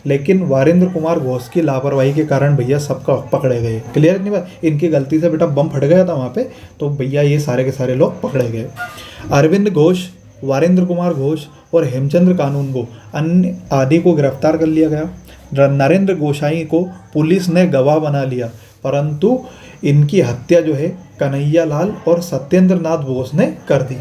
लेकिन वारिंद्र कुमार घोष की लापरवाही के कारण भैया सबका पकड़े गए। क्लियर नहीं बात, इनकी गलती से बेटा बम फट गया था वहाँ पे, तो भैया ये सारे के सारे लोग पकड़े गए। अरविंद घोष, वारिंद्र कुमार घोष और हेमचंद्र कानूनगो अन्य आदि को गिरफ्तार कर लिया गया। नरेंद्र गोसाई को पुलिस ने गवाह बना लिया, परंतु इनकी हत्या जो है कन्हैया लाल और सत्येंद्र नाथ बोस ने कर दी,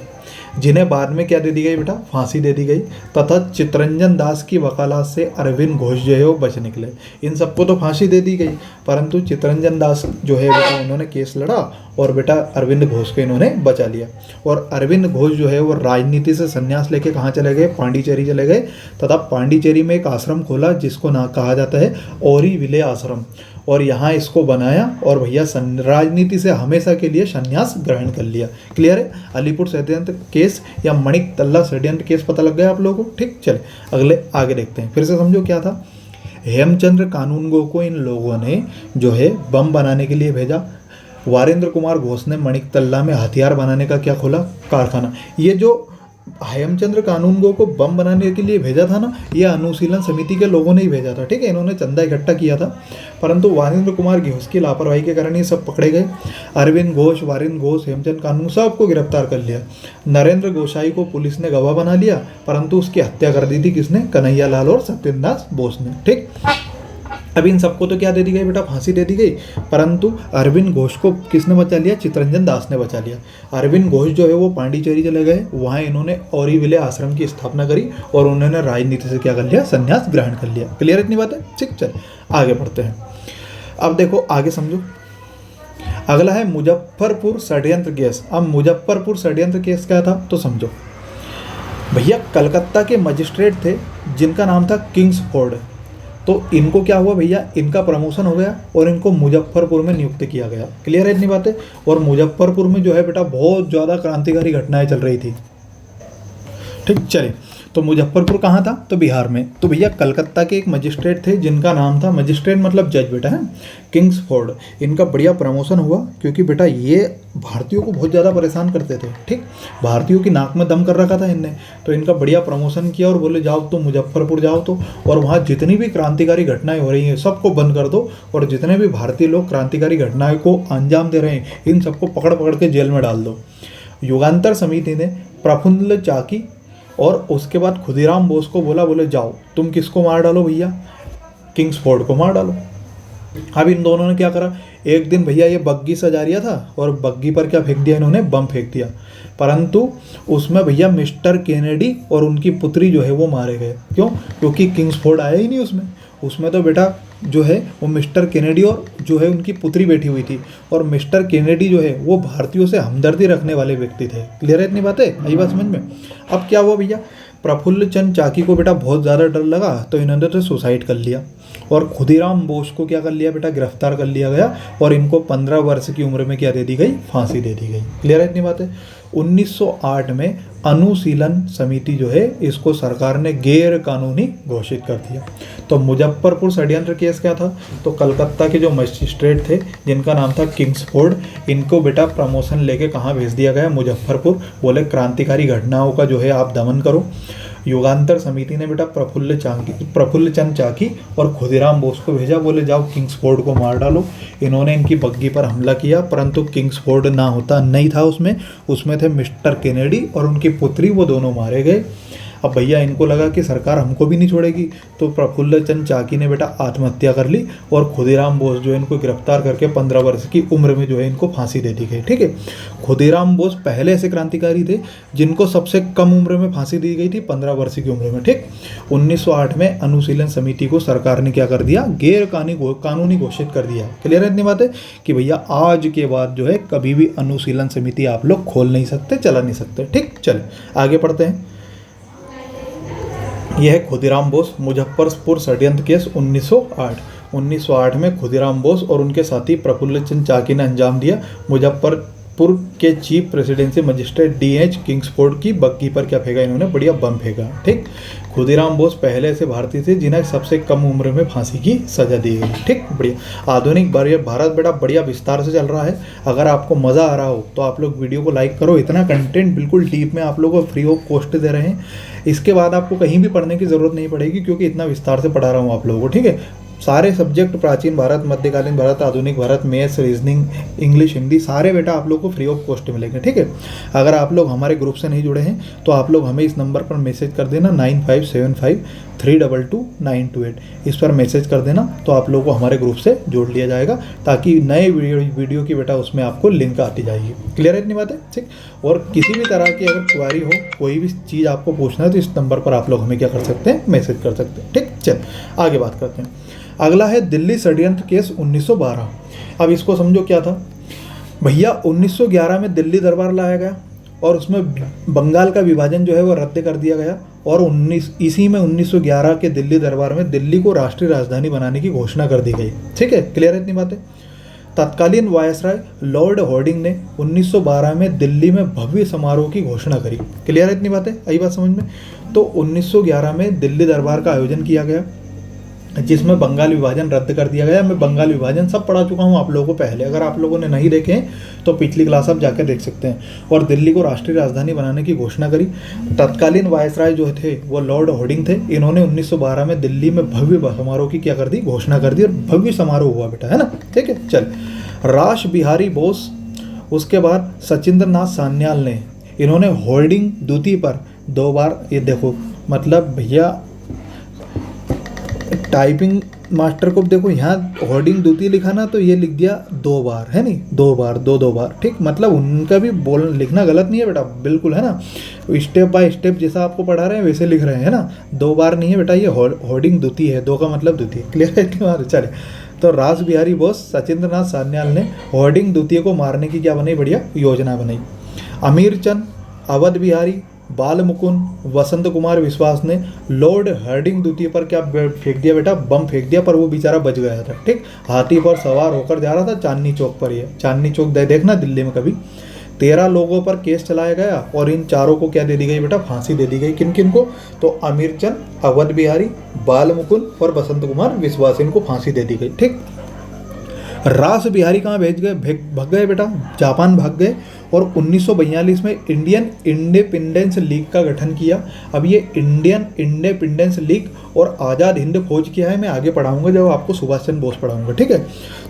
जिन्हें बाद में क्या दे दी गई बेटा, फांसी दे दी गई। तथा चितरंजन दास की वकालत से अरविंद घोष जो है वो बच निकले। इन सबको तो फांसी दे दी गई, परंतु चितरंजन दास जो है बेटा उन्होंने केस लड़ा और बेटा अरविंद घोष को इन्होंने बचा लिया। और अरविंद घोष जो है वो राजनीति से संन्यास लेके कहाँ चले गए, पांडिचेरी चले गए, तथा पांडिचेरी में एक आश्रम खोला जिसको ना कहा जाता है ओरीविले आश्रम, और यहाँ इसको बनाया और भैया राजनीति से हमेशा के लिए संन्यास ग्रहण कर लिया। क्लियर है, अलीपुर षड्यंत्र केस या मणिक तल्ला षड्यंत्र केस पता लग गया आप लोगों को। ठीक, चले अगले आगे देखते हैं। फिर से समझो क्या था, हेमचंद्र कानूनगो को इन लोगों ने जो है बम बनाने के लिए भेजा। वारिंद्र कुमार घोष ने मणिक तल्ला में हथियार बनाने का क्या खोला, कारखाना। ये जो हेमचंद्र कानूनगो को बम बनाने के लिए भेजा था ना, ये अनुशीलन समिति के लोगों ने ही भेजा था। ठीक है, इन्होंने चंदा इकट्ठा किया था, परंतु वारिंद्र कुमार घोष की लापरवाही के कारण ये सब पकड़े गए। अरविंद घोष, वारिंद्र घोष, हेमचंद कानून सबको गिरफ्तार कर लिया। नरेंद्र गोसाई को पुलिस ने गवाह बना लिया, परंतु उसकी हत्या कर दी थी किसने, कन्हैया लाल और सत्येंद्र नाथ बोस ने। ठीक, अब इन सबको तो क्या दे दी गई बेटा, फांसी दे दी गई, परंतु अरविंद घोष को किसने बचा लिया, चितरंजन दास ने बचा लिया। अरविंद घोष जो है वो पांडिचेरी चले गए, वहाँ इन्होंने ओरीविले आश्रम की स्थापना करी और उन्होंने राजनीति से क्या कर लिया, संन्यास ग्रहण कर लिया। क्लियर इतनी बात है। ठीक, चल आगे बढ़ते हैं। अब देखो आगे समझो, अगला है मुजफ्फरपुर षड्यंत्र केस। अब मुजफ्फरपुर षड्यंत्र केस क्या था तो समझो भैया, कलकत्ता के मजिस्ट्रेट थे जिनका नाम था किंग्सफोर्ड, तो इनको क्या हुआ भैया, इनका प्रमोशन हो गया और इनको मुजफ्फरपुर में नियुक्त किया गया। क्लियर है इतनी बातें। और मुजफ्फरपुर में जो है बेटा बहुत ज़्यादा क्रांतिकारी घटनाएं चल रही थी। ठीक, चलिए तो मुजफ्फरपुर कहाँ था, तो बिहार में। तो भैया कलकत्ता के एक मजिस्ट्रेट थे जिनका नाम था, मजिस्ट्रेट मतलब जज बेटा है, किंग्सफोर्ड। इनका बढ़िया प्रमोशन हुआ क्योंकि बेटा ये भारतीयों को बहुत ज़्यादा परेशान करते थे। ठीक, भारतीयों की नाक में दम कर रखा था इनने, तो इनका बढ़िया प्रमोशन किया और बोले जाओ तो मुजफ्फरपुर जाओ तो, और वहाँ जितनी भी क्रांतिकारी घटनाएं हो रही हैं सबको बंद कर दो, और जितने भी भारतीय लोग क्रांतिकारी घटनाएं को अंजाम दे रहे हैं इन सबको पकड़ पकड़ के जेल में डाल दो। युगांतर समिति ने प्रफुल्ल चाकी और उसके बाद खुदीराम बोस को बोले जाओ तुम किसको मार डालो भैया, किंग्सफोर्ड को मार डालो। अब इन दोनों ने क्या करा, एक दिन भैया ये बग्गी सजा रिया था और बग्गी पर क्या फेंक दिया इन्होंने, बम फेंक दिया, परंतु उसमें भैया मिस्टर केनेडी और उनकी पुत्री जो है वो मारे गए। क्यों? क्योंकि किंग्सफोर्ड आया ही नहीं उसमें तो बेटा जो है वो मिस्टर केनेडी और जो है उनकी पुत्री बैठी हुई थी, और मिस्टर केनेडी जो है वो भारतीयों से हमदर्दी रखने वाले व्यक्ति थे। क्लियर है इतनी बातें, आई बात समझ में। अब क्या हुआ भैया, प्रफुल्ल चंद चाकी को बेटा बहुत ज़्यादा डर लगा तो इन्होंने तो सुसाइड कर लिया, और खुदीराम बोस को क्या कर लिया बेटा, गिरफ्तार कर लिया गया और इनको 15 वर्ष की उम्र में क्या दे दी गई, फांसी दे दी गई। क्लियर है इतनी बातें। 1908 में अनुशीलन समिति जो है इसको सरकार ने गैर कानूनी घोषित कर दिया। तो मुजफ्फरपुर षड्यंत्र केस क्या था, तो कलकत्ता के जो मजिस्ट्रेट थे जिनका नाम था किंग्सफोर्ड, इनको बेटा प्रमोशन लेके कहाँ भेज दिया गया, मुजफ्फरपुर। बोले क्रांतिकारी घटनाओं का जो है आप दमन करो। युगांतर समिति ने बेटा प्रफुल्ल चंद चाकी और खुदीराम बोस को भेजा, बोले जाओ किंग्सफोर्ड को मार डालो। इन्होंने इनकी बग्गी पर हमला किया, परंतु किंग्सफोर्ड नहीं था उसमें थे मिस्टर केनेडी और उनकी पुत्री, वो दोनों मारे गए। अब भैया इनको लगा कि सरकार हमको भी नहीं छोड़ेगी, तो प्रफुल्ल चंद चाकी ने बेटा आत्महत्या कर ली और खुदीराम बोस जो है इनको गिरफ्तार करके 15 वर्ष की उम्र में जो है इनको फांसी दे दी गई। ठीक है, खुदीराम बोस पहले ऐसे क्रांतिकारी थे जिनको सबसे कम उम्र में फांसी दी गई थी, 15 वर्ष की उम्र में। ठीक, 1908 में अनुशीलन समिति को सरकार ने क्या कर दिया, गैर कानूनी घोषित कर दिया। क्लियर है इतनी बात है कि भैया आज के बाद जो है कभी भी अनुशीलन समिति आप लोग खोल नहीं सकते, चला नहीं सकते। ठीक, चले आगे पढ़ते हैं। यह है खुदीराम बोस मुजफ्फरपुर षड्यंत्र केस 1908 में खुदीराम बोस और उनके साथी प्रफुल्ल चंद चाकी ने अंजाम दिया। मुजफ्फरपुर के chief presidency magistrate DH Kingsford की बग्गी पर क्या फेंका इन्होंने, बढ़िया बम फेंका। ठीक, खुदीराम बोस पहले से भारतीय थे जिन्हें सबसे कम उम्र में फांसी की सजा दी गई। ठीक, बढ़िया। आधुनिक भारत बेटा बढ़िया विस्तार से चल रहा है। अगर आपको मज़ा आ रहा हो तो आप लोग वीडियो को लाइक करो। इतना कंटेंट बिल्कुल डीप में आप लोगों को फ्री ऑफ कॉस्ट दे रहे हैं। इसके बाद आपको कहीं भी पढ़ने की ज़रूरत नहीं पड़ेगी क्योंकि इतना विस्तार से पढ़ा रहा हूँ आप लोगों को। ठीक है, सारे सब्जेक्ट प्राचीन भारत, मध्यकालीन भारत, आधुनिक Bharat, maths, reasoning, English, Hindi सारे बेटा आप लोग को फ्री ऑफ कॉस्ट मिलेंगे। ठीक है, अगर आप लोग हमारे ग्रुप से नहीं जुड़े हैं तो आप लोग हमें इस नंबर पर मैसेज कर देना 9575322928। इस पर मैसेज कर देना तो आप लोगों को हमारे ग्रुप से जोड़ लिया जाएगा ताकि नए वीडियो की बेटा उसमें आपको लिंक आती जाएगी। क्लियर है इतनी बात है। ठीक, और किसी भी तरह की अगर क्वारी हो, कोई भी चीज़ आपको पूछना है तो इस नंबर पर आप लोग हमें क्या कर सकते हैं, मैसेज कर सकते हैं। ठीक, चल आगे बात करते हैं। अगला है दिल्ली षड्यंत्र केस 1912। अब इसको समझो क्या था भैया, 1911 में दिल्ली दरबार लाया गया और उसमें बंगाल का विभाजन जो है वो रद्द कर दिया गया, और 1911 के दिल्ली दरबार में दिल्ली को राष्ट्रीय राजधानी बनाने की घोषणा कर दी गई। ठीक है, क्लियर है इतनी बातें। तत्कालीन वायसराय लॉर्ड हॉर्डिंग ने 1912 में दिल्ली में भव्य समारोह की घोषणा करी। क्लियर है इतनी बातें, आई बात समझ में। तो 1911 में दिल्ली दरबार का आयोजन किया गया जिसमें बंगाल विभाजन रद्द कर दिया गया। मैं बंगाल विभाजन सब पढ़ा चुका हूँ आप लोगों को पहले, अगर आप लोगों ने नहीं देखे तो पिछली क्लास आप जाकर देख सकते हैं। और दिल्ली को राष्ट्रीय राजधानी बनाने की घोषणा करी। तत्कालीन वायसराय जो थे वो लॉर्ड हॉर्डिंग थे। इन्होंने 1912 में दिल्ली में भव्य समारोह की क्या कर दी, घोषणा कर दी, और भव्य समारोह हुआ बेटा, है ना। ठीक है, चल। रास बिहारी बोस, उसके बाद सचिंद्र नाथ सान्याल ने, इन्होंने होर्डिंग दूती पर 2 बार, ये देखो मतलब भैया टाइपिंग मास्टर को देखो यहाँ होर्डिंग दूती लिखा ना तो ये लिख दिया 2 बार, है नहीं, 2 बार, 2 बार। ठीक, मतलब उनका भी लिखना गलत नहीं है बेटा, बिल्कुल, है ना। स्टेप बाय स्टेप जैसा आपको पढ़ा रहे हैं वैसे लिख रहे हैं, है ना। 2 बार नहीं है बेटा, ये होर्डिंग दूती है, 2 का मतलब दूती। क्लियर है इतनी बात, चले। तो रास बिहारी बोस, सचिंद्र नाथ सान्याल ने होर्डिंग दूती को मारने की क्या बनाई, बढ़िया योजना बनाई। अमीर चंद, अवध बिहारी, बाल मुकुंद, वसंत कुमार विश्वास ने लॉर्ड हॉर्डिंग द्वितीय पर क्या फेंक दिया बेटा, बम फेंक दिया, पर वो बेचारा बच गया था। ठीक, हाथी पर सवार होकर जा रहा था चांदनी चौक पर। ये चांदनी चौक देखना दिल्ली में कभी। 13 लोगों पर केस चलाया गया और इन चारों को क्या दे दी गई बेटा, फांसी दे दी गई। किन किन को, तो अमीर चंद, अवध बिहारी, बाल मुकुंद और वसंत कुमार विश्वास, इनको फांसी दे दी गई। ठीक, रास बिहारी कहाँ भेज गए, भाग गए बेटा, जापान भाग गए, और 1942 में इंडियन इंडिपेंडेंस लीग का गठन किया। अब ये इंडियन इंडिपेंडेंस लीग और आज़ाद हिंद फौज क्या है मैं आगे पढ़ाऊंगा जब आपको सुभाष चंद्र बोस पढ़ाऊंगा, ठीक है।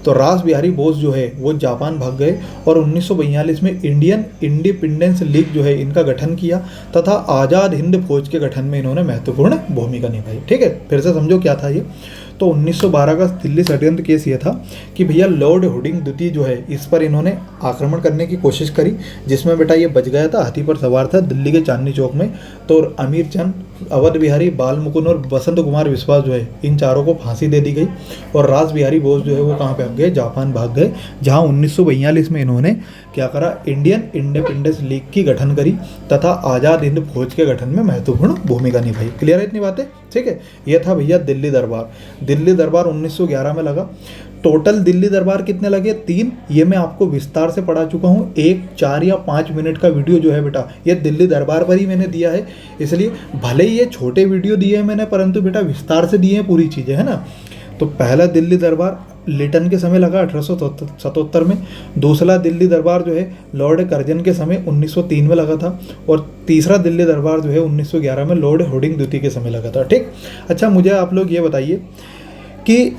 तो रास बिहारी बोस जो है वो जापान भाग गए और 1942 में इंडियन इंडिपेंडेंस लीग जो है इनका गठन किया तथा आज़ाद हिंद फौज के गठन में इन्होंने महत्वपूर्ण भूमिका निभाई, ठीक है। फिर से समझो क्या था ये। तो 1912 का दिल्ली षड्यंत्र केस ये था कि भैया लॉर्ड हार्डिंग द्वितीय जो है इस पर इन्होंने आक्रमण करने की कोशिश करी, जिसमें बेटा ये बच गया था, हाथी पर सवार था दिल्ली के चांदनी चौक में। तो अमीर चंद, अवध बिहारी, बाल मुकुंद और बसंत कुमार विश्वास जो है इन चारों को फांसी दे दी गई और रास बिहारी बोस जो है वो कहाँ पे भाग गए, जापान भाग गए, जहाँ 1942 में इन्होंने क्या करा, इंडियन इंडिपेंडेंस लीग की गठन करी तथा आज़ाद हिंद फौज के गठन में महत्वपूर्ण भूमिका निभाई। क्लियर है इतनी बातें, ठीक है। यह था भैया दिल्ली दरबार। दिल्ली दरबार 1911 में लगा। टोटल दिल्ली दरबार कितने लगे, 3। ये मैं आपको विस्तार से पढ़ा चुका हूँ। 1, 4 या 5 मिनट का वीडियो जो है बेटा ये दिल्ली दरबार पर ही मैंने दिया है, इसलिए भले ही ये छोटे वीडियो दिए हैं मैंने, परंतु बेटा विस्तार से दिए हैं पूरी चीज़ें, है ना। तो पहला दिल्ली दरबार लिटन के समय लगा 1877 में। दूसरा दिल्ली दरबार जो है लॉर्ड कर्जन के समय 1903 में लगा था और तीसरा दिल्ली दरबार जो है 1911 में लॉर्ड हार्डिंग द्वितीय के समय लगा था, ठीक। अच्छा, मुझे आप लोग ये बताइए कि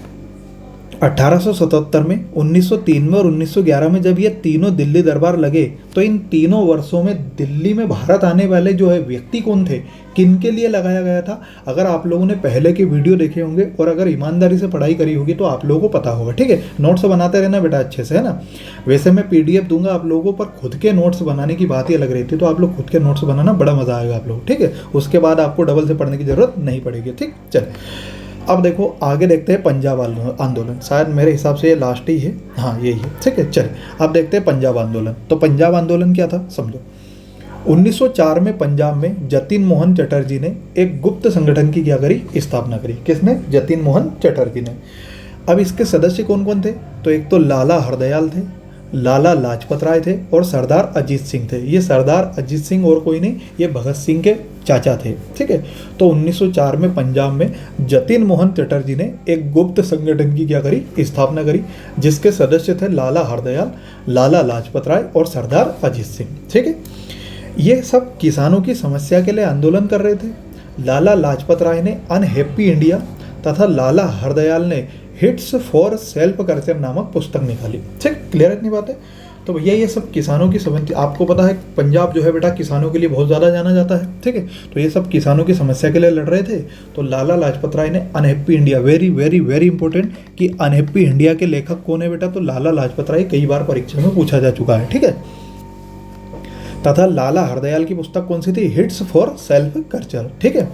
1877 में, 1903 में और 1911 में जब ये तीनों दिल्ली दरबार लगे तो इन तीनों वर्षों में दिल्ली में भारत आने वाले जो है व्यक्ति कौन थे, किन के लिए लगाया गया था। अगर आप लोगों ने पहले के वीडियो देखे होंगे और अगर ईमानदारी से पढ़ाई करी होगी तो आप लोगों को पता होगा, ठीक है। नोट्स बनाते रहना बेटा अच्छे से, है ना। वैसे मैं PDF दूंगा आप लोगों को, पर खुद के नोट्स बनाने की बात ही अलग रहती है, तो आप लोग खुद के नोट्स बनाना, बड़ा मजा आएगा आप लोग, ठीक है। उसके बाद आपको डबल से पढ़ने की जरूरत नहीं पड़ेगी, ठीक। चलिए अब देखो आगे देखते हैं पंजाब आंदोलन। शायद मेरे हिसाब से ये लास्ट ही है, हाँ यही है, ठीक है। चलिए अब देखते हैं पंजाब आंदोलन। तो पंजाब आंदोलन क्या था समझो। 1904 में पंजाब में जतिन मोहन चटर्जी ने एक गुप्त संगठन की क्या करी, स्थापना करी। किसने, जतिन मोहन चटर्जी ने। अब इसके सदस्य कौन कौन थे, तो एक तो लाला हरदयाल थे, लाला लाजपत राय थे और सरदार अजीत सिंह थे। ये सरदार अजीत सिंह और कोई नहीं, ये भगत सिंह के चाचा थे, ठीक है। तो 1904 में पंजाब में जतिन मोहन चटर्जी ने एक गुप्त संगठन की क्या करी, स्थापना करी, जिसके सदस्य थे लाला हरदयाल, लाला लाजपत राय और सरदार अजीत सिंह, ठीक है। ये सब किसानों की समस्या के लिए आंदोलन कर रहे थे। लाला लाजपत राय ने अनहैप्पी इंडिया तथा लाला हरदयाल ने हिट्स फॉर सेल्फ कल्चर नामक पुस्तक निकाली, ठीक। क्लियर है इतनी बात है। तो भैया ये सब किसानों की समस्या, आपको पता है पंजाब जो है बेटा किसानों के लिए बहुत ज़्यादा जाना जाता है, ठीक है। तो ये सब किसानों की समस्या के लिए लड़ रहे थे। तो लाला लाजपत राय ने unhappy India, very very very important कि अनहैप्पी इंडिया के लेखक कौन है बेटा, तो लाला लाजपत राय, कई बार परीक्षा में पूछा जा चुका है, ठीक है। तथा लाला हरदयाल की पुस्तक कौन सी थी, हिट्स फॉर सेल्फ कल्चर, ठीक है।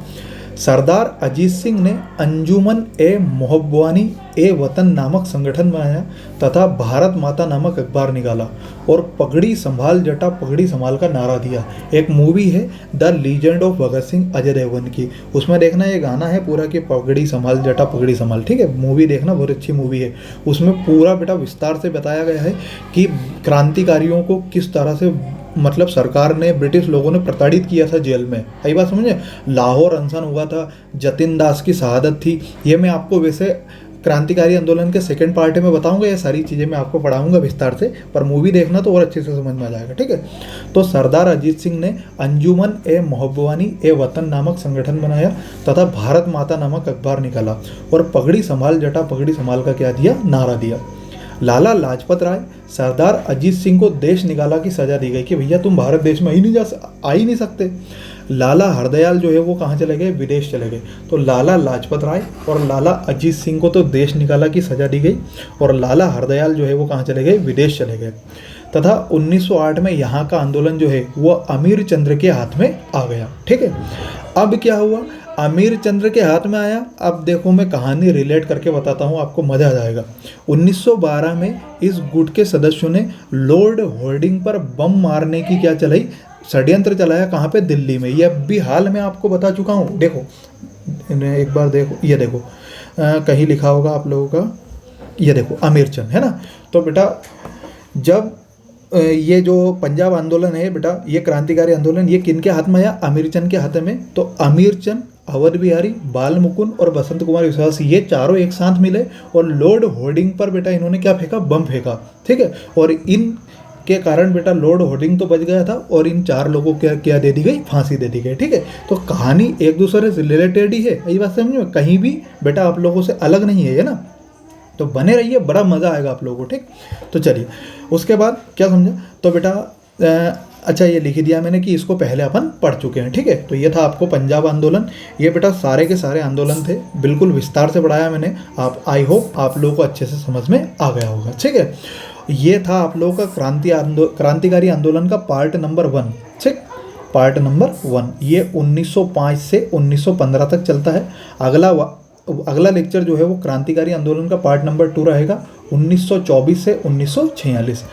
सरदार अजीत सिंह ने अंजुमन ए मोहब्बानी ए वतन नामक संगठन बनाया तथा भारत माता नामक अखबार निकाला और पगड़ी संभाल जटा पगड़ी संभाल का नारा दिया। एक मूवी है the legend of Bhagat Singh Ajay Devgan की, उसमें देखना ये गाना है पूरा कि पगड़ी संभाल जटा पगड़ी संभाल, ठीक है। मूवी देखना, बहुत अच्छी मूवी है। उसमें पूरा बेटा विस्तार से बताया गया है कि क्रांतिकारियों को किस तरह से मतलब सरकार ने, ब्रिटिश लोगों ने प्रताड़ित किया था जेल में। सही बात समझे। लाहौर अनशन हुआ था, जतिन दास की शहादत थी। ये मैं आपको वैसे क्रांतिकारी आंदोलन के सेकंड पार्ट में बताऊंगा, ये सारी चीज़ें मैं आपको पढ़ाऊंगा विस्तार से, पर मूवी देखना तो और अच्छे से समझ में आ जाएगा, ठीक है। तो सरदार अजीत सिंह ने अंजुमन ए मोहब्बानी ए वतन नामक संगठन बनाया तथा भारत माता नामक अखबार निकाला और पगड़ी संभाल जटा पगड़ी संभाल का क्या दिया, नारा दिया। लाला लाजपत राय, सरदार अजीत सिंह को देश निकाला की सज़ा दी गई कि भैया तुम भारत देश में आ ही नहीं सकते। लाला हरदयाल जो है वो कहाँ चले गए, विदेश चले गए। तो लाला लाजपत राय और लाला अजीत सिंह को तो देश निकाला की सज़ा दी गई और लाला हरदयाल जो है वो कहाँ चले गए, विदेश चले गए। तथा 1908 में यहाँ का आंदोलन जो है वो अमीर चंद्र के हाथ में आ गया, ठीक है। अब क्या हुआ, अमीर चंद्र के हाथ में आया। अब देखो मैं कहानी रिलेट करके बताता हूँ, आपको मजा आ जाएगा। 1912 में इस गुट के सदस्यों ने लॉर्ड हार्डिंग पर बम मारने की क्या चलाई, षड्यंत्र चलाया। कहाँ पे, दिल्ली में। ये अब भी हाल में आपको बता चुका हूँ। देखो एक बार देखो, ये देखो कहीं लिखा होगा आप लोगों का, ये देखो अमीर चंद, है ना। तो बेटा जब ये जो पंजाब आंदोलन है बेटा, ये क्रांतिकारी आंदोलन, ये किन के हाथ में आया, अमीर चंद के हाथ में। तो अमीर चंद, अवध बिहारी, बाल मुकुंद और बसंत कुमार विश्वास, ये चारों एक साथ मिले और लॉर्ड हार्डिंग पर बेटा इन्होंने क्या फेंका, बम फेंका, ठीक है। और इन के कारण बेटा लॉर्ड होर्डिंग तो बच गया था और इन 4 लोगों को क्या दे दी गई, फांसी दे दी गई। ठीक है, तो कहानी एक दूसरे से रिलेटेड ही है, यही बात समझ में, कहीं भी बेटा आप लोगों से अलग नहीं है ना। तो बने रहिए, बड़ा मज़ा आएगा आप लोगों को। ठीक, तो चलिए उसके बाद क्या समझा, तो बेटा अच्छा ये लिख दिया मैंने कि इसको पहले अपन पढ़ चुके हैं। ठीक है, तो ये था आपको पंजाब आंदोलन। ये बेटा सारे के सारे आंदोलन थे, बिल्कुल विस्तार से पढ़ाया मैंने। आप आई होप आप लोगों को अच्छे से समझ में आ गया होगा। ठीक है, ये था आप लोगों का क्रांतिकारी आंदोलन का पार्ट नंबर 1। ठीक, पार्ट नंबर 1 ये 1905 से 1915 तक चलता है। अगला लेक्चर जो है वो क्रांतिकारी आंदोलन का पार्ट नंबर 2 रहेगा, 1924 से 1946।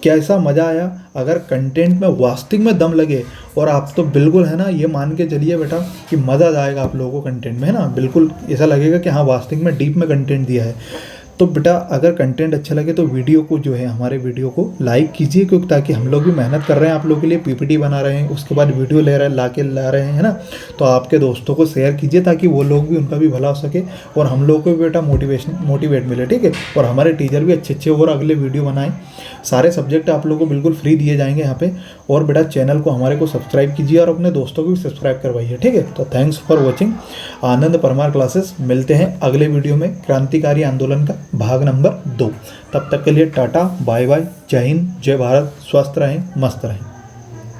कैसा मज़ा आया, अगर कंटेंट में वास्तविक में दम लगे और आप तो बिल्कुल है ना, ये मान के चलिए बेटा कि मज़ा आ जाएगा आप लोगों को कंटेंट में, है ना। बिल्कुल ऐसा लगेगा कि हाँ वास्तविक में डीप में कंटेंट दिया है। तो बेटा अगर कंटेंट अच्छा लगे तो वीडियो को जो है, हमारे वीडियो को लाइक कीजिए, क्योंकि ताकि हम लोग भी मेहनत कर रहे हैं आप लोगों के लिए, पीपीटी बना रहे हैं, उसके बाद वीडियो ला रहे हैं, है ना। तो आपके दोस्तों को शेयर कीजिए ताकि वो लोग भी, उनका भी भला हो सके और हम लोग को भी बेटा मोटिवेट मिले। ठीक है, और हमारे टीचर भी अच्छे और अगले वीडियो बनाएं। सारे सब्जेक्ट आप लोगों को बिल्कुल फ्री दिए जाएंगे यहाँ पे। और बेटा चैनल को हमारे को सब्सक्राइब कीजिए और अपने दोस्तों को भी सब्सक्राइब करवाइए। ठीक है, तो thanks for watching Anand Parmar classes. मिलते हैं अगले वीडियो में क्रांतिकारी आंदोलन का भाग नंबर 2। तब तक के लिए टाटा, बाय बाय, जय हिंद, जय भारत, स्वस्थ रहें, मस्त रहें।